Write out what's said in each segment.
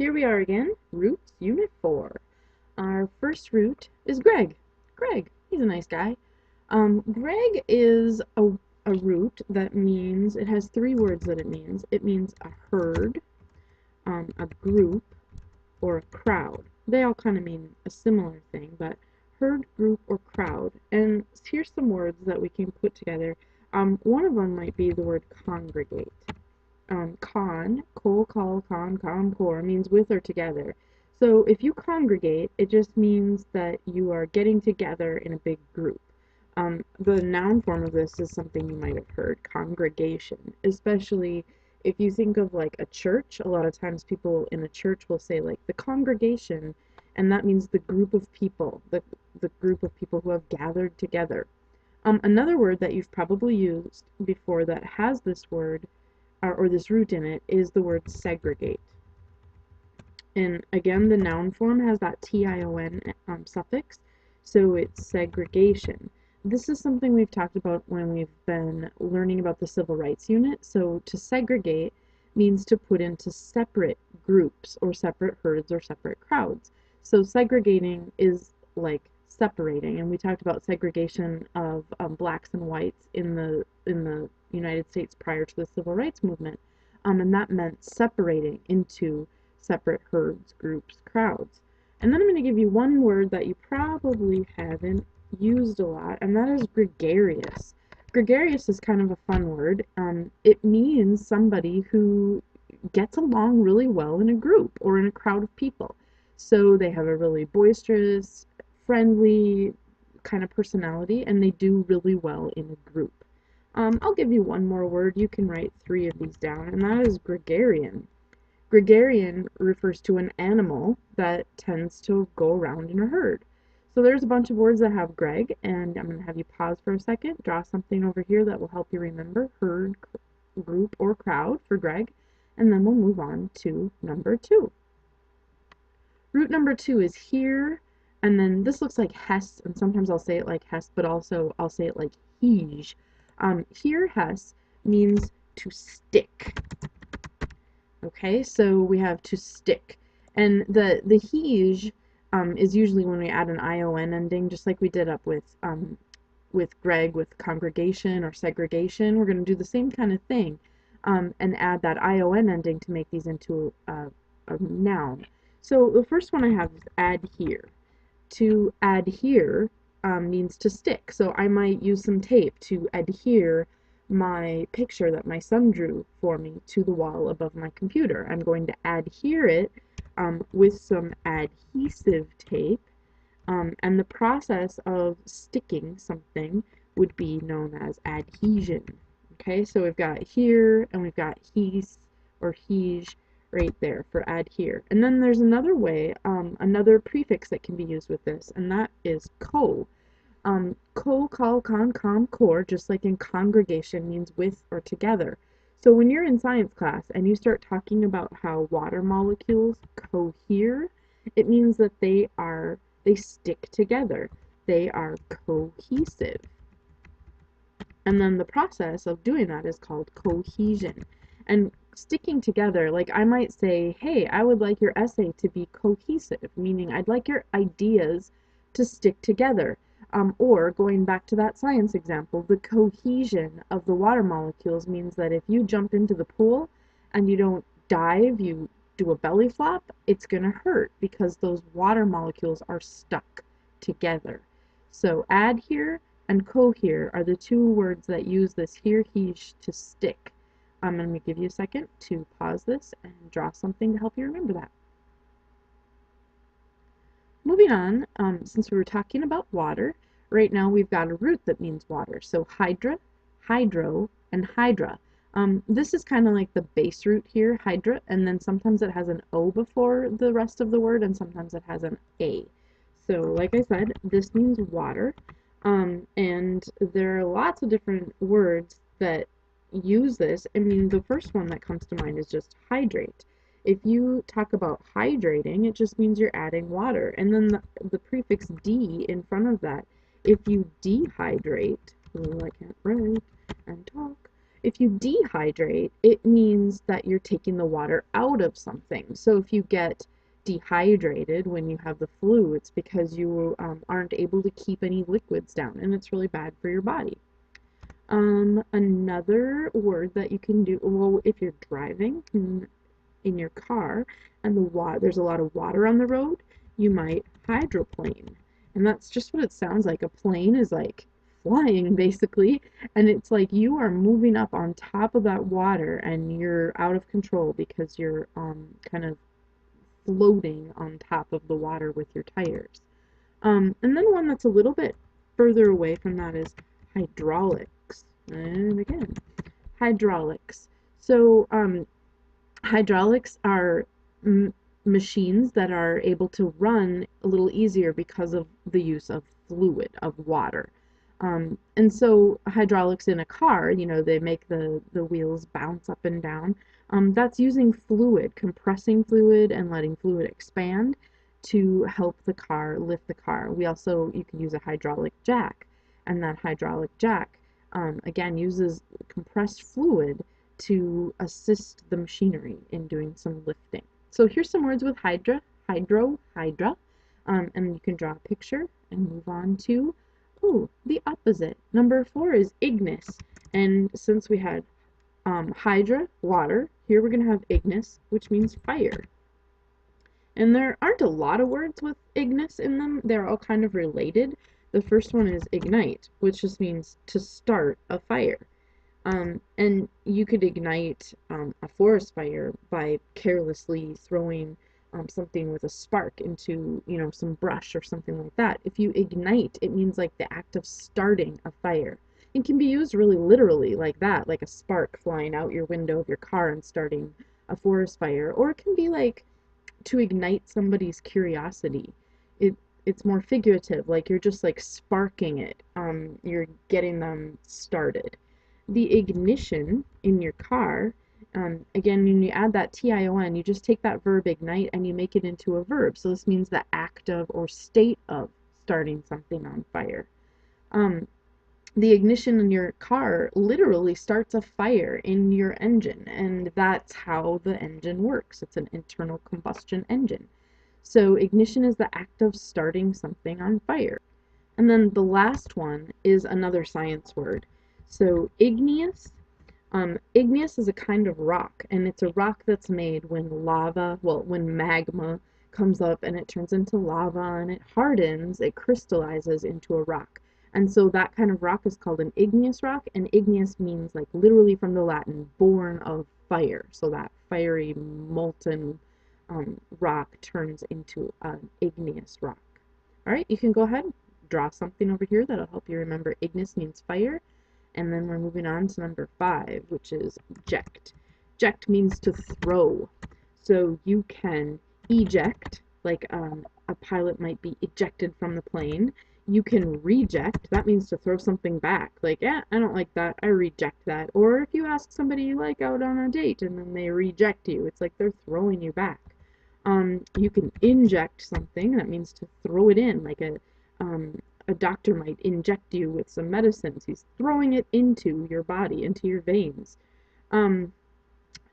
Here we are again, Roots, Unit 4. Our first root is Greg. Greg, he's a nice guy. Greg is a root that means, it has three words that it means. It means a herd, a group, or a crowd. They all kind of mean a similar thing, but herd, group, or crowd. And here's some words that we can put together. One of them might be the word congregate. Con, core means with or together. So if you congregate, it just means that you are getting together in a big group. The noun form of this is something you might have heard, congregation, especially if you think of like a church. A lot of times people in a church will say like the congregation, and that means the group of people, the group of people who have gathered together. Another word that you've probably used before that has this word or this root in it is the word segregate. And again, the noun form has that tion suffix, so it's segregation. This is something we've talked about when we've been learning about the civil rights unit. So to segregate means to put into separate groups or separate herds or separate crowds. So segregating is like separating, and we talked about segregation of blacks and whites in the United States prior to the civil rights movement, and that meant separating into separate herds, groups, crowds. And then I'm going to give you one word that you probably haven't used a lot, and that is gregarious. Gregarious is kind of a fun word. It means somebody who gets along really well in a group or in a crowd of people. So they have a really boisterous, friendly kind of personality, and they do really well in a group. I'll give you one more word. You can write three of these down, and that is gregarian. Gregarian refers to an animal that tends to go around in a herd. So there's a bunch of words that have Greg, and I'm going to have you pause for a second, draw something over here that will help you remember herd, group, or crowd for Greg, and then we'll move on to number 2. Root number 2 is here, and then this looks like Hess, and sometimes I'll say it like Hess, but also I'll say it like Hege. Here, Hess means to stick. Okay, so we have to stick. And the Hege is usually when we add an ION ending, just like we did up with Greg with congregation or segregation. We're going to do the same kind of thing and add that ION ending to make these into a noun. So the first one I have is adhere. To adhere means to stick. So I might use some tape to adhere my picture that my son drew for me to the wall above my computer. I'm going to adhere it with some adhesive tape, and the process of sticking something would be known as adhesion. Okay, so we've got here and we've got hes or hege right there for adhere. And then there's another way, another prefix that can be used with this, and that is co. Core, just like in congregation, means with or together. So when you're in science class and you start talking about how water molecules cohere, it means that they stick together. They are cohesive. And then the process of doing that is called cohesion. And sticking together, like I might say, hey, I would like your essay to be cohesive, meaning I'd like your ideas to stick together. Or going back to that science example, the cohesion of the water molecules means that if you jump into the pool and you don't dive, you do a belly flop, it's going to hurt because those water molecules are stuck together. So adhere and cohere are the two words that use this here, hege to stick. I'm going to give you a second to pause this and draw something to help you remember that. Moving on, since we were talking about water, right now we've got a root that means water. So hydra, hydro, and hydra. This is kind of like the base root here, hydra, and then sometimes it has an O before the rest of the word, and sometimes it has an A. So like I said, this means water, and there are lots of different words that use this. I mean, the first one that comes to mind is just hydrate. If you talk about hydrating, it just means you're adding water. And then the prefix D in front of that, if you dehydrate, I can't write and talk. If you dehydrate, it means that you're taking the water out of something. So if you get dehydrated when you have the flu, it's because you aren't able to keep any liquids down, and it's really bad for your body. Another word that you can do, well, if you're driving in your car and there's a lot of water on the road, you might hydroplane. And that's just what it sounds like. A plane is like flying basically, and it's like you are moving up on top of that water and you're out of control because you're kind of floating on top of the water with your tires. And then one that's a little bit further away from that is hydraulics. And again, hydraulics. So hydraulics are machines that are able to run a little easier because of the use of fluid, of water. And so hydraulics in a car, you know, they make the wheels bounce up and down. That's using fluid, compressing fluid and letting fluid expand to help the car lift the car. You can use a hydraulic jack, and that hydraulic jack, again, uses compressed fluid to assist the machinery in doing some lifting. So here's some words with hydra, hydra, and you can draw a picture and move on to, the opposite. Number 4 is ignis, and since we had hydra, water, here we're going to have ignis, which means fire. And there aren't a lot of words with ignis in them. They're all kind of related. The first one is ignite, which just means to start a fire. And you could ignite a forest fire by carelessly throwing something with a spark into, you know, some brush or something like that. If you ignite, it means like the act of starting a fire. It can be used really literally like that, like a spark flying out your window of your car and starting a forest fire. Or it can be like to ignite somebody's curiosity. It's more figurative, like you're just like sparking it. You're getting them started. The ignition in your car, again, when you add that tion, you just take that verb ignite and you make it into a verb. So this means the act of or state of starting something on fire. The ignition in your car literally starts a fire in your engine, and that's how the engine works. It's an internal combustion engine. So ignition is the act of starting something on fire. And then the last one is another science word. So igneous. Igneous is a kind of rock, and it's a rock that's made when when magma comes up and it turns into lava and it hardens, it crystallizes into a rock. And so that kind of rock is called an igneous rock, and igneous means like literally from the Latin, born of fire. So that fiery, molten rock turns into an igneous rock. All right, you can go ahead, draw something over here that'll help you remember ignis means fire. And then we're moving on to number 5, which is eject. Eject means to throw. So you can eject, like a pilot might be ejected from the plane. You can reject, that means to throw something back. Like, I don't like that, I reject that. Or if you ask somebody you like out on a date and then they reject you, it's like they're throwing you back. You can inject something, that means to throw it in, like a doctor might inject you with some medicines. He's throwing it into your body, into your veins.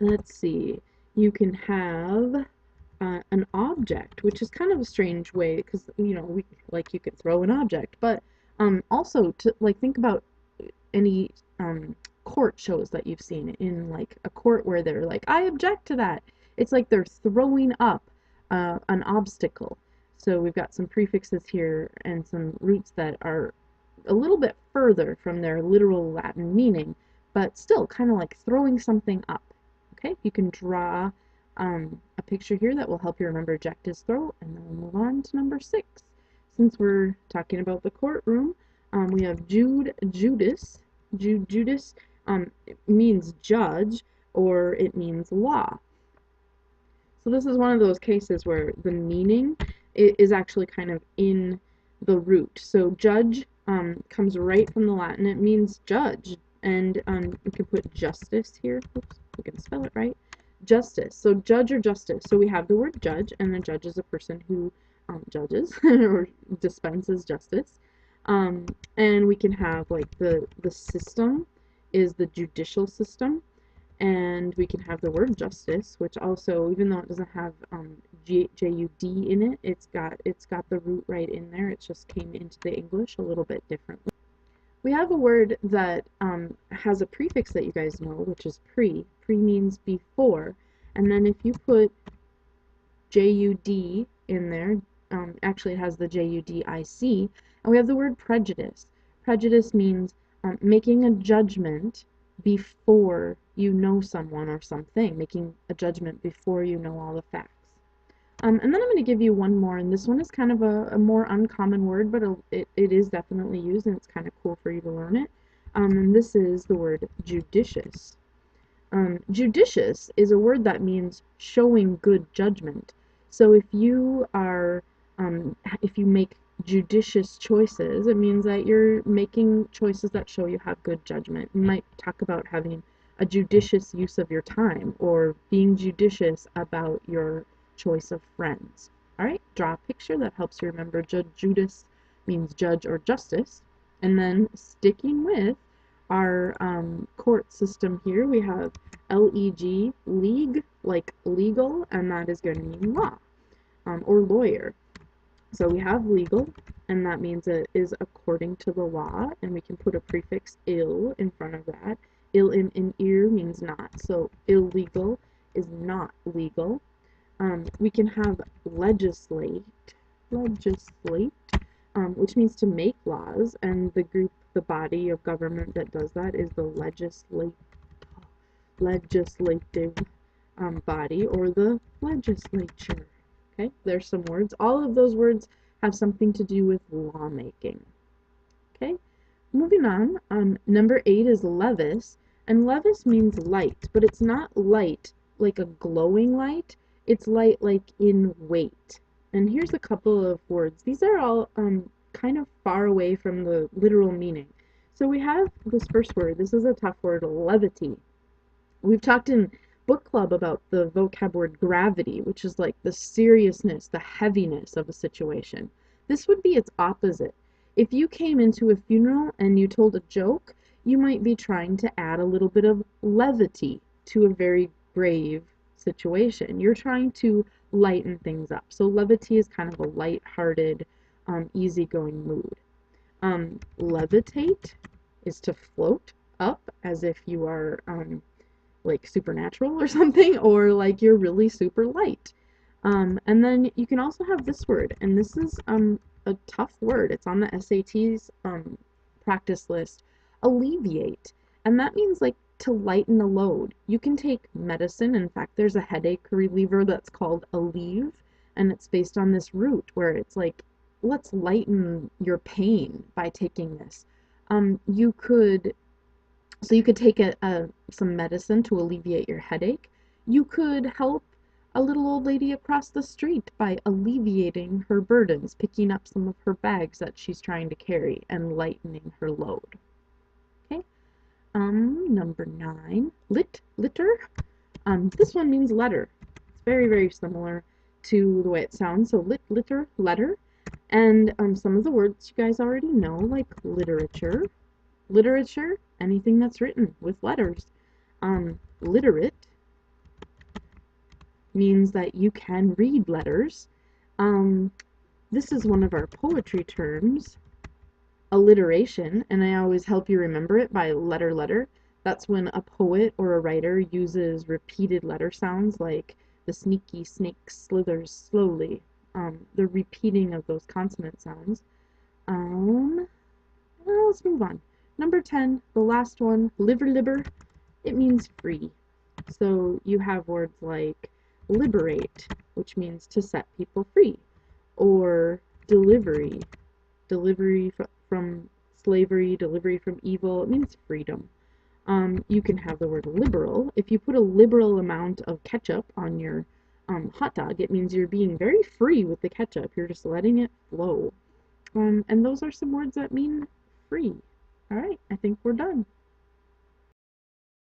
Let's see. You can have an object, which is kind of a strange way because, you know, you could throw an object, but also to like think about any court shows that you've seen in like a court where they're like, I object to that. It's like they're throwing up an obstacle. So we've got some prefixes here and some roots that are a little bit further from their literal Latin meaning, but still kind of like throwing something up. Okay, you can draw a picture here that will help you remember eject is throw, and then we'll move on to number 6. Since we're talking about the courtroom, we have Judas. Judas it means judge, or it means law. So this is one of those cases where the meaning is actually kind of in the root. So judge comes right from the Latin. It means judge, and you can put justice here. Oops, we can spell it right. Justice. So judge or justice. So we have the word judge, and the judge is a person who judges or dispenses justice. And we can have like the system is the judicial system. And we can have the word justice, which also, even though it doesn't have J-U-D in it, it's got the root right in there. It just came into the English a little bit differently. We have a word that has a prefix that you guys know, which is pre. Pre means before. And then if you put J-U-D in there, actually it has the J-U-D-I-C, and we have the word prejudice. Prejudice means making a judgment before you know someone or something, making a judgment before you know all the facts. And then I'm going to give you one more, and this one is kind of a more uncommon word, but it is definitely used, and it's kind of cool for you to learn it. And this is the word judicious. Judicious is a word that means showing good judgment. So if you are, if you make judicious choices, it means that you're making choices that show you have good judgment. You might talk about having a judicious use of your time or being judicious about your choice of friends. All right, draw a picture that helps you remember Judas means judge or justice. And then sticking with our court system here, we have L-E-G, league, like legal, and that is going to mean law or lawyer. So we have legal, and that means it is according to the law, and we can put a prefix ill in front of that. Ill in ear means not, so illegal is not legal. We can have legislate, which means to make laws, and the body of government that does that is the legislative body or the legislature. Okay, there's some words. All of those words have something to do with lawmaking. Okay, moving on. Number 8 is levis, and levis means light, but it's not light like a glowing light. It's light like in weight. And here's a couple of words. These are all kind of far away from the literal meaning. So we have this first word. This is a tough word, levity. We've talked in book club about the vocab word gravity, which is like the seriousness, the heaviness of a situation. This would be its opposite. If you came into a funeral and you told a joke, you might be trying to add a little bit of levity to a very grave situation. You're trying to lighten things up. So levity is kind of a light-hearted, easygoing mood. Levitate is to float up as if you are like supernatural or something, or like you're really super light. And then you can also have this word, and this is a tough word. It's on the SAT's practice list. Alleviate, and that means like to lighten a load. You can take medicine. In fact, there's a headache reliever that's called Aleve, and it's based on this root where it's like, let's lighten your pain by taking this. You could take some medicine to alleviate your headache. You could help a little old lady across the street by alleviating her burdens, picking up some of her bags that she's trying to carry and lightening her load. Okay. Number 9, litter. This one means letter. It's very, very similar to the way it sounds. So litter, letter. And some of the words you guys already know, like literature. Literature, anything that's written with letters. Literate means that you can read letters. This is one of our poetry terms, alliteration, and I always help you remember it by letter. That's when a poet or a writer uses repeated letter sounds like the sneaky snake slithers slowly. The repeating of those consonant sounds. Well, let's move on. Number 10, the last one, liber, it means free. So you have words like liberate, which means to set people free, or delivery from slavery, delivery from evil, it means freedom. You can have the word liberal. If you put a liberal amount of ketchup on your hot dog, it means you're being very free with the ketchup. You're just letting it flow. And those are some words that mean free. All right, I think we're done.